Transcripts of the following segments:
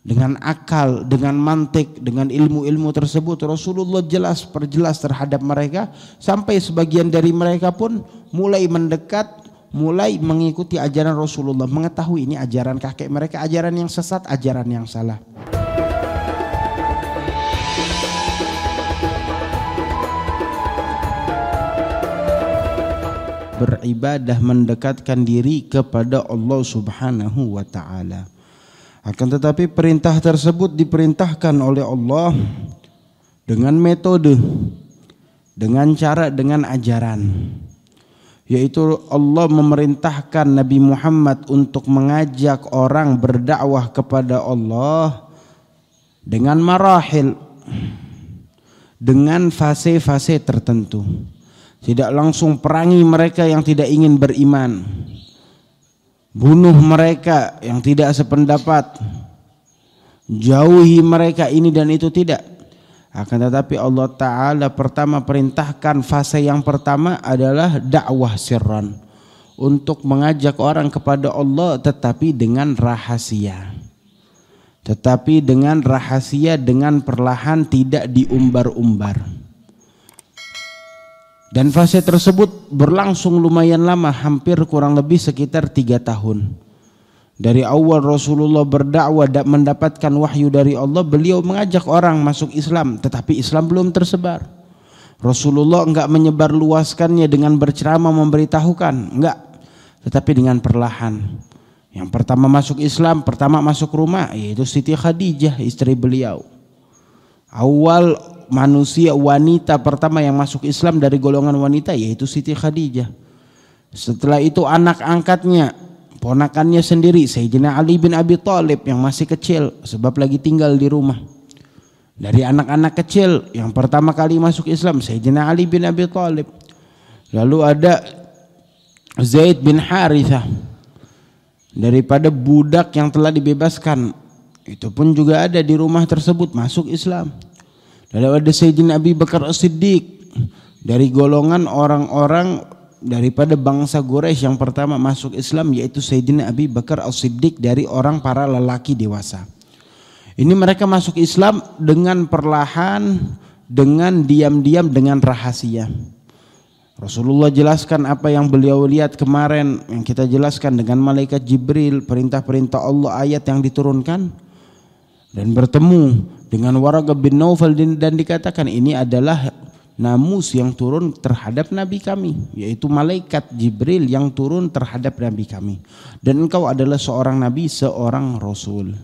dengan akal, dengan mantik, dengan ilmu-ilmu tersebut Rasulullah perjelas terhadap mereka, sampai sebagian dari mereka pun mulai mendekat, mulai mengikuti ajaran Rasulullah, mengetahui ini ajaran kakek mereka, ajaran yang sesat, ajaran yang salah. Beribadah mendekatkan diri kepada Allah Subhanahu wa ta'ala. Akan tetapi perintah tersebut diperintahkan oleh Allah dengan metode, dengan cara, dengan ajaran. Yaitu Allah memerintahkan Nabi Muhammad untuk mengajak orang berdakwah kepada Allah dengan marahil, dengan fase-fase tertentu. Tidak langsung perangi mereka yang tidak ingin beriman, bunuh mereka yang tidak sependapat, jauhi mereka ini dan itu, tidak. Akan tetapi Allah Ta'ala pertama perintahkan fase yang pertama adalah dakwah sirran, untuk mengajak orang kepada Allah tetapi dengan rahasia, dengan perlahan, tidak diumbar-umbar. Dan fase tersebut berlangsung lumayan lama, hampir kurang lebih sekitar 3 tahun. Dari awal Rasulullah berdakwah dan mendapatkan wahyu dari Allah, beliau mengajak orang masuk Islam, tetapi Islam belum tersebar. Rasulullah enggak menyebar luaskannya dengan berceramah memberitahukan, enggak, tetapi dengan perlahan. Yang pertama masuk Islam, pertama masuk rumah, yaitu Siti Khadijah, istri beliau. Awal manusia wanita pertama yang masuk Islam dari golongan wanita yaitu Siti Khadijah. Setelah itu anak angkatnya, ponakannya sendiri Sayyidina Ali bin Abi Thalib yang masih kecil sebab lagi tinggal di rumah. Dari anak-anak kecil yang pertama kali masuk Islam Sayyidina Ali bin Abi Thalib. Lalu ada Zaid bin Harithah, daripada budak yang telah dibebaskan, itu pun juga ada di rumah tersebut masuk Islam. Lalu ada Sayyidina Abi Bakar As-Siddiq, dari golongan orang-orang daripada bangsa Quraisy yang pertama masuk Islam, yaitu Sayyidina Abi Bakar As-Siddiq, dari orang para lelaki dewasa. Ini mereka masuk Islam dengan perlahan, dengan diam-diam, dengan rahasia. Rasulullah jelaskan apa yang beliau lihat kemarin, yang kita jelaskan dengan malaikat Jibril, perintah-perintah Allah, ayat yang diturunkan, dan bertemu dengan Waraqah bin Naufal dan dikatakan ini adalah namus yang turun terhadap Nabi kami, yaitu malaikat Jibril yang turun terhadap Nabi kami, dan engkau adalah seorang Nabi, seorang Rasul.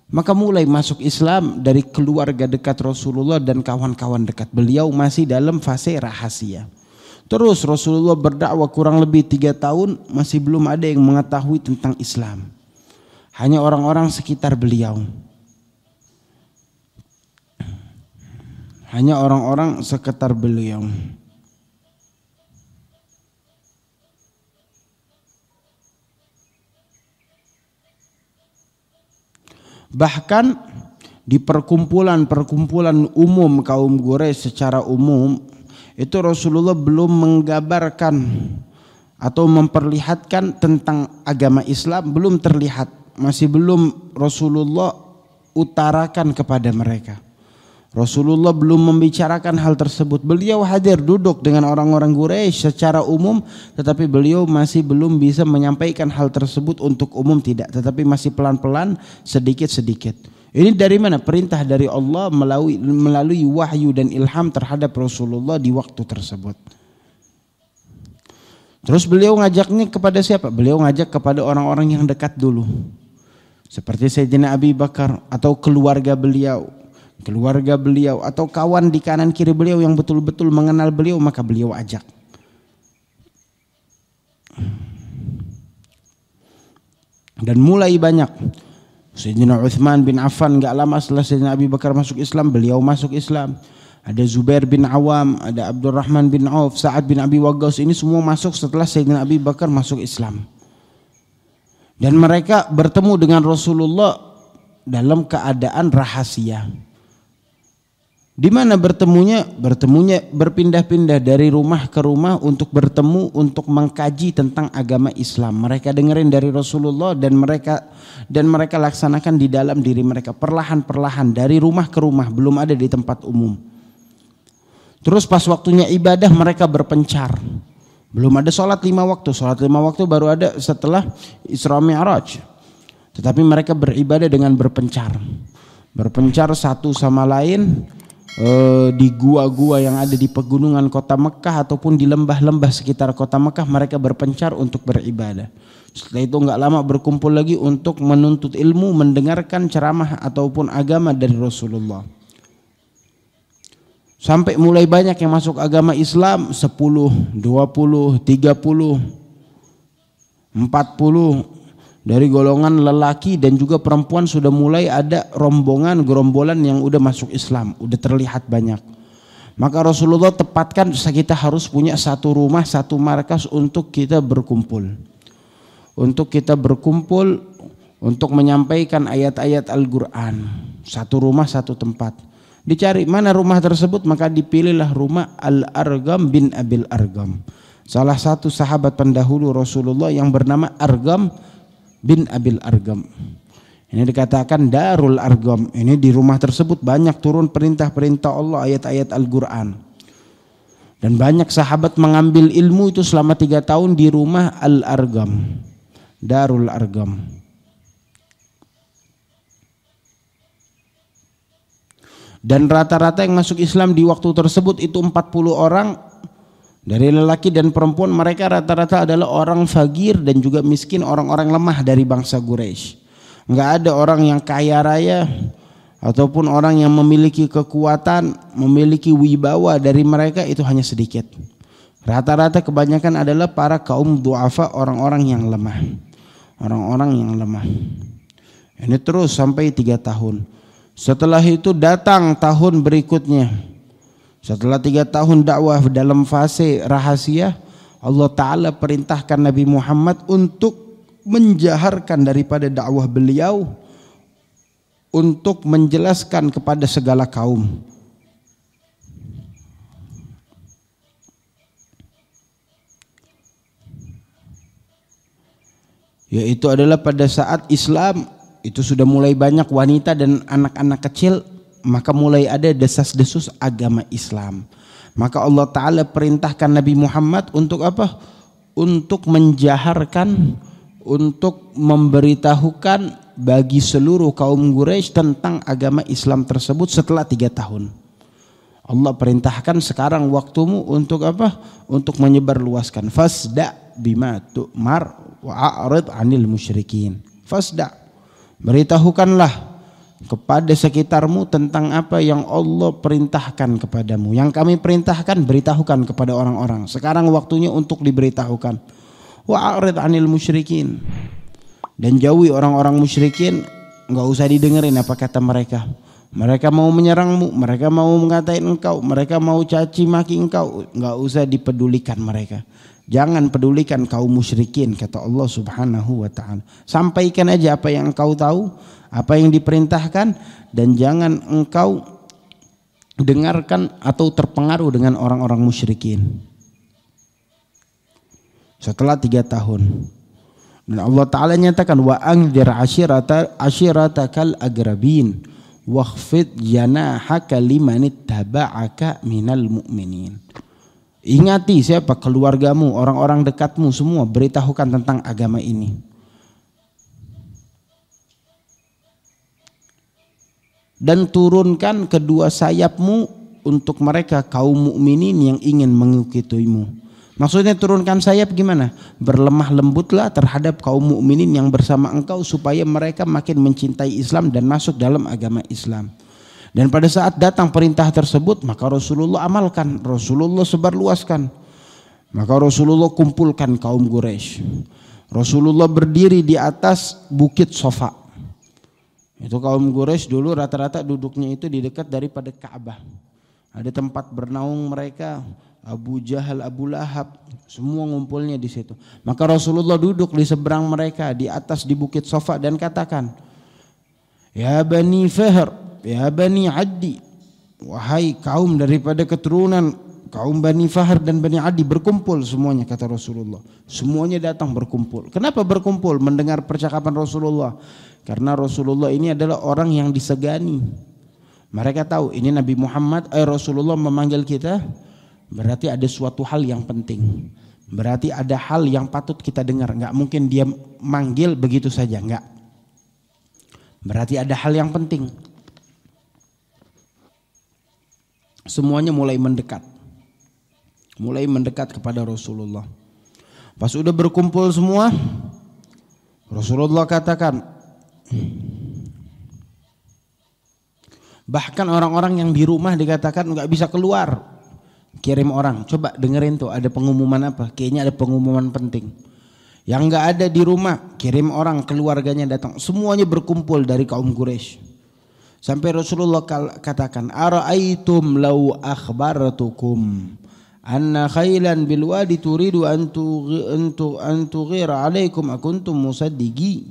Maka mulai masuk Islam dari keluarga dekat Rasulullah dan kawan-kawan dekat beliau, masih dalam fase rahasia. Terus Rasulullah berdakwah kurang lebih 3 tahun, masih belum ada yang mengetahui tentang Islam, hanya orang-orang sekitar beliau. Hanya orang-orang sekitar beliau. Bahkan di perkumpulan umum kaum Quraisy secara umum, itu Rasulullah belum menggambarkan atau memperlihatkan tentang agama Islam, belum terlihat, masih belum Rasulullah utarakan kepada mereka. Rasulullah belum membicarakan hal tersebut. Beliau hadir duduk dengan orang-orang Quraisy secara umum, tetapi beliau masih belum bisa menyampaikan hal tersebut untuk umum, tidak, tetapi masih pelan-pelan, sedikit-sedikit. Ini dari mana? Perintah dari Allah melalui wahyu dan ilham terhadap Rasulullah di waktu tersebut. Terus beliau ngajaknya kepada siapa? Beliau ngajak kepada orang-orang yang dekat dulu, seperti Sayyidina Abi Bakar atau keluarga beliau atau kawan di kanan kiri beliau yang betul-betul mengenal beliau, maka beliau ajak. Dan mulai banyak. Sayyidina Utsman bin Affan enggak lama setelah Sayyidina Abi Bakar masuk Islam, beliau masuk Islam. Ada Zubair bin Awam, ada Abdurrahman bin Auf, Sa'ad bin Abi Waqqas, ini semua masuk setelah Sayyidina Abi Bakar masuk Islam. Dan mereka bertemu dengan Rasulullah dalam keadaan rahasia. Di mana bertemunya? Bertemunya berpindah-pindah dari rumah ke rumah untuk bertemu, untuk mengkaji tentang agama Islam. Mereka dengerin dari Rasulullah dan mereka laksanakan di dalam diri mereka perlahan-perlahan dari rumah ke rumah, belum ada di tempat umum. Terus pas waktunya ibadah mereka berpencar. Belum ada sholat 5 waktu. Sholat 5 waktu baru ada setelah Isra Mi'raj. Tetapi mereka beribadah dengan berpencar. Berpencar satu sama lain di gua-gua yang ada di pegunungan kota Mekah ataupun di lembah-lembah sekitar kota Mekah, mereka berpencar untuk beribadah. Setelah itu enggak lama berkumpul lagi untuk menuntut ilmu, mendengarkan ceramah ataupun agama dari Rasulullah. Sampai mulai banyak yang masuk agama Islam, 10, 20, 30, 40 dari golongan lelaki dan juga perempuan. Sudah mulai ada gerombolan yang udah masuk Islam, udah terlihat banyak. Maka Rasulullah tepatkan kita harus punya satu rumah, satu markas untuk kita berkumpul. Untuk kita berkumpul untuk menyampaikan ayat-ayat Al-Quran. Satu rumah, satu tempat. Dicari mana rumah tersebut, maka dipilihlah rumah Al-Argam bin Abil Argam, salah satu sahabat pendahulu Rasulullah yang bernama Argam bin Abil Argam. Ini dikatakan Darul Argam. Ini di rumah tersebut banyak turun perintah-perintah Allah, ayat-ayat Al-Quran. Dan banyak sahabat mengambil ilmu itu selama 3 tahun di rumah Al-Argam, Darul Argam. Dan rata-rata yang masuk Islam di waktu tersebut itu 40 orang. Dari lelaki dan perempuan, mereka rata-rata adalah orang fakir dan juga miskin, orang-orang lemah dari bangsa Quraisy. Enggak ada orang yang kaya raya ataupun orang yang memiliki kekuatan, memiliki wibawa, dari mereka itu hanya sedikit. Rata-rata kebanyakan adalah para kaum du'afa, orang-orang yang lemah. Orang-orang yang lemah. Ini terus sampai 3 tahun. Setelah itu datang tahun berikutnya. Setelah 3 tahun dakwah dalam fase rahasia, Allah Ta'ala perintahkan Nabi Muhammad untuk menjaharkan daripada dakwah beliau, untuk menjelaskan kepada segala kaum. Yaitu adalah pada saat Islam itu sudah mulai banyak wanita dan anak-anak kecil, maka mulai ada desas-desus agama Islam. Maka Allah Ta'ala perintahkan Nabi Muhammad untuk apa? Untuk menjaharkan, untuk memberitahukan bagi seluruh kaum Quraisy tentang agama Islam tersebut setelah 3 tahun. Allah perintahkan sekarang waktumu untuk apa? Untuk menyebarluaskan. Fasda bima tu'mar wa'arid 'anil musyrikin. Fasda, beritahukanlah kepada sekitarmu tentang apa yang Allah perintahkan kepadamu. Yang kami perintahkan, beritahukan kepada orang-orang. Sekarang waktunya untuk diberitahukan. Wa'arid 'anil musyrikin, dan jauhi orang-orang musyrikin. Enggak usah didengerin apa kata mereka. Mereka mau menyerangmu, mereka mau mengatain engkau, mereka mau caci maki engkau, enggak usah dipedulikan mereka. Jangan pedulikan kaum musyrikin, kata Allah Subhanahu wa Ta'ala. Sampaikan aja apa yang engkau tahu, apa yang diperintahkan, dan jangan engkau dengarkan atau terpengaruh dengan orang-orang musyrikin. Setelah 3 tahun, dan Allah Ta'ala nyatakan wa anzir ashiratakal agrabin wakhfid janahaka limanittaba'aka minal mu'minin. Ingati siapa? Keluargamu, orang-orang dekatmu semua, beritahukan tentang agama ini. Dan turunkan kedua sayapmu untuk mereka kaum mukminin yang ingin mengikutimu. Maksudnya turunkan sayap gimana? Berlemah lembutlah terhadap kaum mukminin yang bersama engkau supaya mereka makin mencintai Islam dan masuk dalam agama Islam. Dan pada saat datang perintah tersebut, maka Rasulullah amalkan, Rasulullah sebarluaskan. Maka Rasulullah kumpulkan kaum Quraisy. Rasulullah berdiri di atas bukit Sofa. Itu kaum Quraisy dulu rata-rata duduknya itu di dekat daripada Ka'bah. Ada tempat bernaung mereka, Abu Jahal, Abu Lahab, semua ngumpulnya di situ. Maka Rasulullah duduk di seberang mereka di atas di bukit Sofa dan katakan, "Ya Bani Fahr, ya Bani Addi, wahai kaum daripada keturunan kaum Bani Fahr dan Bani Adi, berkumpul semuanya, kata Rasulullah. Semuanya datang berkumpul. Kenapa berkumpul mendengar percakapan Rasulullah? Karena Rasulullah ini adalah orang yang disegani. Mereka tahu ini Nabi Muhammad, Rasulullah memanggil kita, berarti ada suatu hal yang penting. Berarti ada hal yang patut kita dengar. Enggak mungkin dia manggil begitu saja, enggak. Berarti ada hal yang penting. Semuanya mulai mendekat. Mulai mendekat kepada Rasulullah. Pas udah berkumpul semua, Rasulullah katakan, bahkan orang-orang yang di rumah dikatakan nggak bisa keluar, kirim orang, coba dengerin tuh ada pengumuman apa, kayaknya ada pengumuman penting. Yang nggak ada di rumah, kirim orang, keluarganya datang, semuanya berkumpul dari kaum Quraisy. Sampai Rasulullah katakan, ara'aitum law akhbartukum anna khailan bil wadi turidu an tughira alaikum akuntum musaddiqi.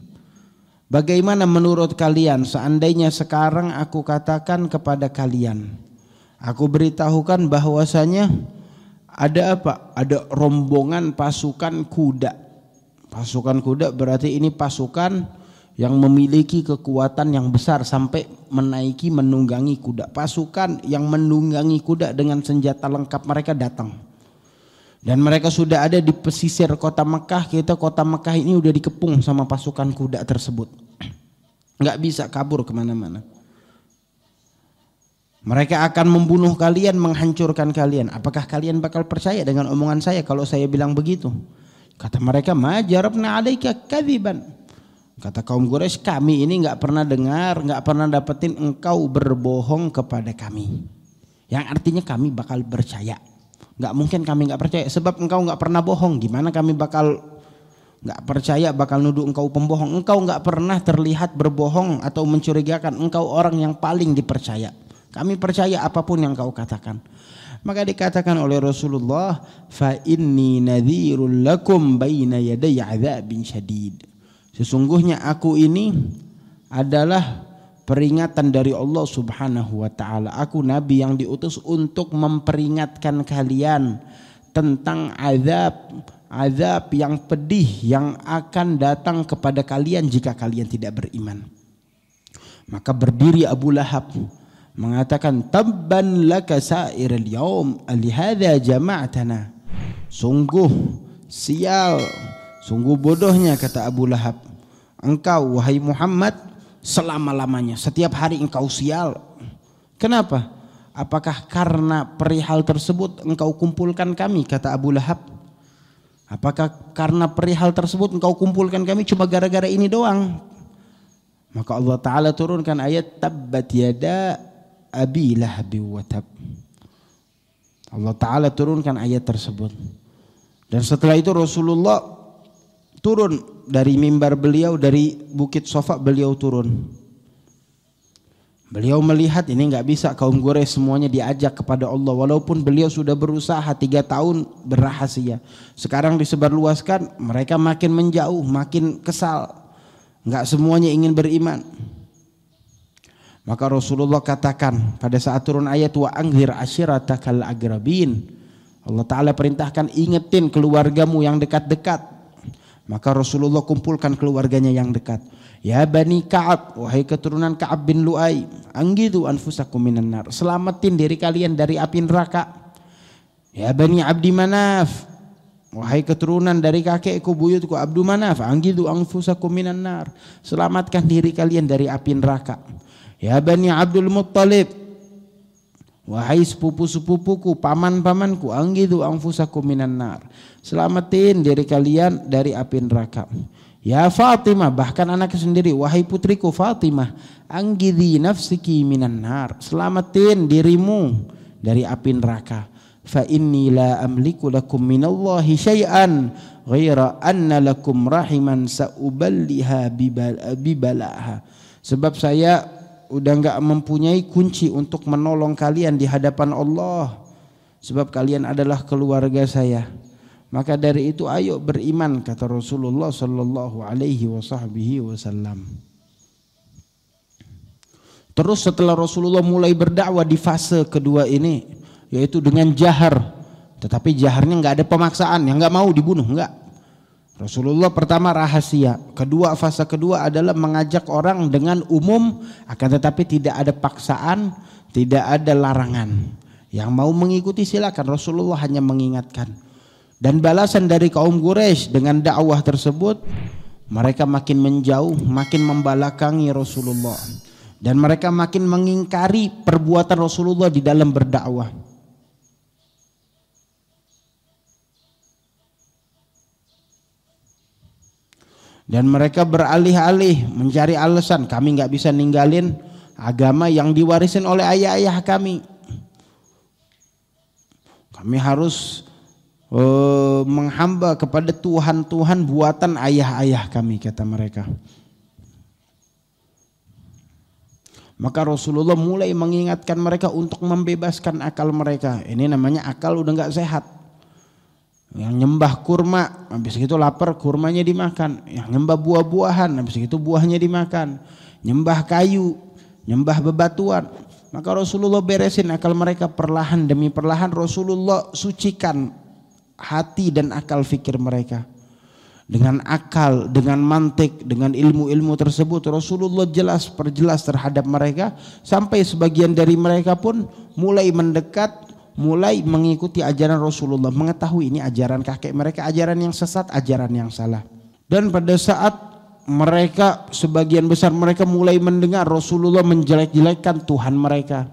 Bagaimana menurut kalian seandainya sekarang aku katakan kepada kalian, aku beritahukan bahwasanya ada apa? Ada rombongan pasukan kuda. Pasukan kuda berarti ini pasukan yang memiliki kekuatan yang besar sampai menunggangi kuda. Pasukan yang menunggangi kuda dengan senjata lengkap mereka datang. Dan mereka sudah ada di pesisir kota Mekah. Kota Mekah ini udah dikepung sama pasukan kuda tersebut. Nggak bisa kabur kemana-mana. Mereka akan membunuh kalian, menghancurkan kalian. Apakah kalian bakal percaya dengan omongan saya kalau saya bilang begitu? Kata mereka, ma jarabna alaika kadziban. Kata kaum Quraisy, kami ini nggak pernah dengar, nggak pernah dapetin engkau berbohong kepada kami. Yang artinya kami bakal percaya. Nggak mungkin kami nggak percaya, sebab engkau nggak pernah bohong. Gimana kami bakal nggak percaya, bakal nuduh engkau pembohong? Engkau nggak pernah terlihat berbohong atau mencurigakan. Engkau orang yang paling dipercaya. Kami percaya apapun yang kau katakan. Maka dikatakan oleh Rasulullah, fa inni nadhirul lakum baina yaday adzabin syadid. Sesungguhnya aku ini adalah peringatan dari Allah Subhanahu wa taala. Aku nabi yang diutus untuk memperingatkan kalian tentang azab yang pedih yang akan datang kepada kalian jika kalian tidak beriman. Maka berdiri Abu Lahab mengatakan, tabban laka sa'iril yaum alihadza jama'tana. Sungguh sial, sungguh bodohnya, kata Abu Lahab, engkau wahai Muhammad selama-lamanya, setiap hari engkau sial. Kenapa? Apakah karena perihal tersebut engkau kumpulkan kami, kata Abu Lahab? Apakah karena perihal tersebut engkau kumpulkan kami cuma gara-gara ini doang? Maka Allah Ta'ala turunkan ayat tabbat yada abi lahabi wa tab. Allah Ta'ala turunkan ayat tersebut. Dan setelah itu Rasulullah turun dari mimbar beliau, dari Bukit Sofa beliau turun. Beliau melihat ini nggak bisa, kaum Quraisy semuanya diajak kepada Allah. Walaupun beliau sudah berusaha 3 tahun berrahasia, sekarang disebarluaskan, mereka makin menjauh, makin kesal. Nggak semuanya ingin beriman. Maka Rasulullah katakan pada saat turun ayat wa anzir ashiratakal agrabin, Allah Ta'ala perintahkan ingetin keluargamu yang dekat-dekat. Maka Rasulullah kumpulkan keluarganya yang dekat. Ya Bani Ka'ab, wahai keturunan Ka'ab bin Lu'ay, anggidu anfusakum minan nar, selamatin diri kalian dari api neraka. Ya Bani Abdi Manaf, wahai keturunan dari kakekku buyutku Abdu Manaf, anggidu anfusakum minan nar, selamatkan diri kalian dari api neraka. Ya Bani Abdul Muttalib, wahai sepupu-sepupuku, paman-pamanku, anggidu anfusakum minan nar, selamatin diri kalian dari api neraka. Ya Fatimah, bahkan anaknya sendiri, wahai putriku Fatimah, anggidhi nafsiki minan nar, selamatin dirimu dari api neraka. Fa inni la amliku lakum minallahi syai'an ghaira anna lakum rahiman sa'uballiha bibalaha. Sebab saya udah enggak mempunyai kunci untuk menolong kalian di hadapan Allah, sebab kalian adalah keluarga saya. Maka dari itu ayo beriman, kata Rasulullah sallallahu alaihi wasallam. Terus setelah Rasulullah mulai berdakwah di fase kedua ini, yaitu dengan jahar, tetapi jaharnya nggak ada pemaksaan, yang nggak mau dibunuh, nggak. Rasulullah pertama rahasia, kedua fase kedua adalah mengajak orang dengan umum, akan tetapi tidak ada paksaan, tidak ada larangan. Yang mau mengikuti silakan, Rasulullah hanya mengingatkan. Dan balasan dari kaum Quraisy dengan dakwah tersebut, mereka makin menjauh, makin membelakangi Rasulullah, dan mereka makin mengingkari perbuatan Rasulullah di dalam berdakwah. Dan mereka beralih-alih mencari alasan, kami nggak bisa ninggalin agama yang diwarisin oleh ayah-ayah kami. Kami harus menghamba kepada Tuhan-Tuhan buatan ayah-ayah kami, kata mereka. Maka Rasulullah mulai mengingatkan mereka untuk membebaskan akal mereka. Ini namanya akal udah nggak sehat. Yang nyembah kurma, habis itu lapar, kurmanya dimakan. Yang nyembah buah-buahan, habis itu buahnya dimakan. Nyembah kayu, nyembah bebatuan. Maka Rasulullah beresin akal mereka perlahan demi perlahan. Rasulullah sucikan hati dan akal fikir mereka. Dengan akal, dengan mantik, dengan ilmu-ilmu tersebut Rasulullah jelas perjelas terhadap mereka, sampai sebagian dari mereka pun mulai mendekat, mulai mengikuti ajaran Rasulullah, mengetahui ini ajaran kakek mereka, ajaran yang sesat, ajaran yang salah. Dan pada saat mereka, sebagian besar mereka mulai mendengar Rasulullah menjelek-jelekkan Tuhan mereka,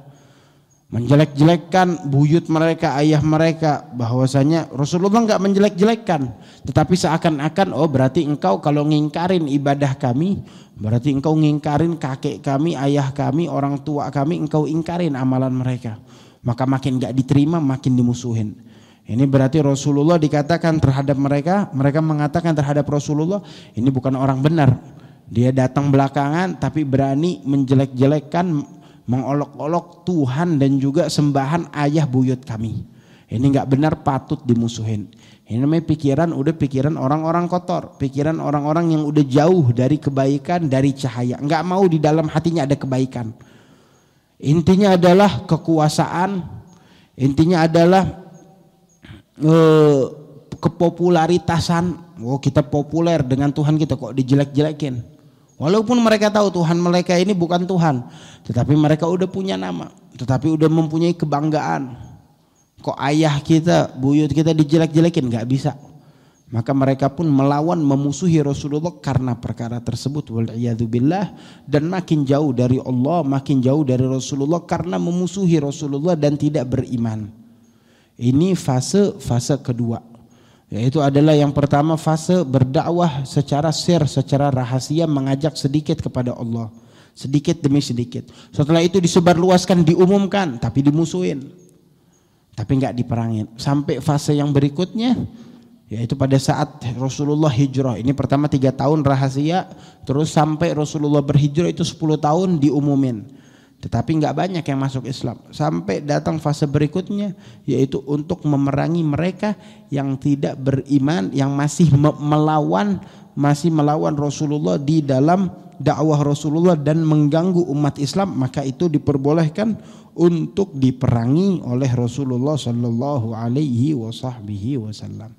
menjelek-jelekkan buyut mereka, ayah mereka, bahwasanya Rasulullah enggak menjelek-jelekkan, tetapi seakan-akan oh berarti engkau kalau ngingkarin ibadah kami, berarti engkau ngingkarin kakek kami, ayah kami, orang tua kami, engkau ingkarin amalan mereka. Maka makin gak diterima, makin dimusuhin. Ini berarti Rasulullah dikatakan terhadap mereka, mereka mengatakan terhadap Rasulullah, ini bukan orang benar. Dia datang belakangan tapi berani menjelek-jelekkan, mengolok-olok Tuhan dan juga sembahan ayah buyut kami. Ini gak benar, patut dimusuhin. Ini namanya pikiran, udah pikiran orang-orang kotor, pikiran orang-orang yang udah jauh dari kebaikan, dari cahaya. Gak mau di dalam hatinya ada kebaikan. Intinya adalah kekuasaan, intinya adalah kepopularitasan. Oh, kita populer dengan Tuhan kita kok dijelek-jelekin. Walaupun mereka tahu Tuhan mereka ini bukan Tuhan, tetapi mereka udah punya nama, tetapi udah mempunyai kebanggaan. Kok ayah kita, buyut kita dijelek-jelekin, nggak bisa. Maka mereka pun melawan, memusuhi Rasulullah karena perkara tersebut, wal'iyadzubillah. Dan makin jauh dari Allah, makin jauh dari Rasulullah karena memusuhi Rasulullah dan tidak beriman. Ini fase kedua, yaitu adalah yang pertama fase berdakwah secara sir, secara rahasia, mengajak sedikit kepada Allah, sedikit demi sedikit. Setelah itu disebarluaskan, diumumkan, tapi dimusuhin, tapi nggak diperangin. Sampai fase yang berikutnya, yaitu pada saat Rasulullah hijrah. Ini pertama 3 tahun rahasia, terus sampai Rasulullah berhijrah itu 10 tahun diumumin, tetapi nggak banyak yang masuk Islam. Sampai datang fase berikutnya, yaitu untuk memerangi mereka yang tidak beriman, yang masih melawan Rasulullah di dalam dakwah Rasulullah dan mengganggu umat Islam. Maka itu diperbolehkan untuk diperangi oleh Rasulullah sallallahu alaihi wasallam.